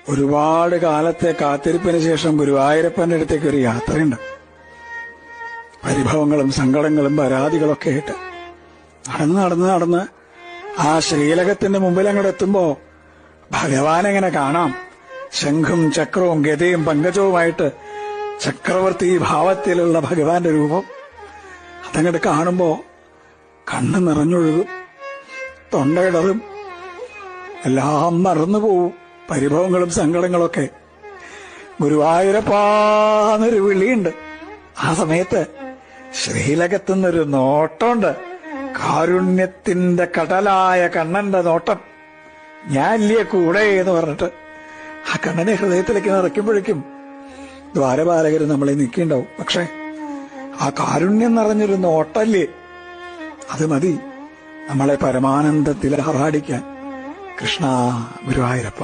ഒരുപാട് കാലത്തെ കാത്തിരിപ്പിന് ശേഷം ഗുരുവായൂരപ്പന്റെ അടുത്തേക്ക് ഒരു യാത്രയുണ്ട്. പരിഭവങ്ങളും സങ്കടങ്ങളും പരാതികളൊക്കെ ആയിട്ട് നടന്ന് ആ ശ്രീലകത്തിന്റെ മുമ്പിൽ അങ്ങോട്ട് എത്തുമ്പോ ഭഗവാൻ എങ്ങനെ കാണാം. ശംഖും ചക്രവും ഗതയും പങ്കജവുമായിട്ട് ചക്രവർത്തി ഭാവത്തിലുള്ള ഭഗവാന്റെ രൂപം അതങ്ങോട്ട് കാണുമ്പോ കണ്ണ് നിറഞ്ഞൊഴുകും, തൊണ്ടയിടറും, എല്ലാം മറന്നുപോവും. പരിഭവങ്ങളും സങ്കടങ്ങളൊക്കെ. ഗുരുവായൂരപ്പാന്നൊരു വിളിയുണ്ട്. ആ സമയത്ത് ശ്രീലകത്തുനിന്നൊരു നോട്ടമുണ്ട്. കാരുണ്യത്തിന്റെ കടലായ കണ്ണന്റെ നോട്ടം. ഞാനില്ലേ കൂടെ എന്ന് പറഞ്ഞിട്ട് ആ കണ്ണനെ ഹൃദയത്തിലേക്ക് നിറയ്ക്കുമ്പോഴേക്കും ദ്വാരപാലകർ നമ്മളെ നിൽക്കിണ്ടാവും. പക്ഷെ ആ കാരുണ്യം നിറഞ്ഞൊരു നോട്ടല്ലേ, അത് മതി നമ്മളെ പരമാനന്ദത്തിൽ ആറാടിക്കാൻ. കൃഷ്ണ ഗുരുവായൂരപ്പ.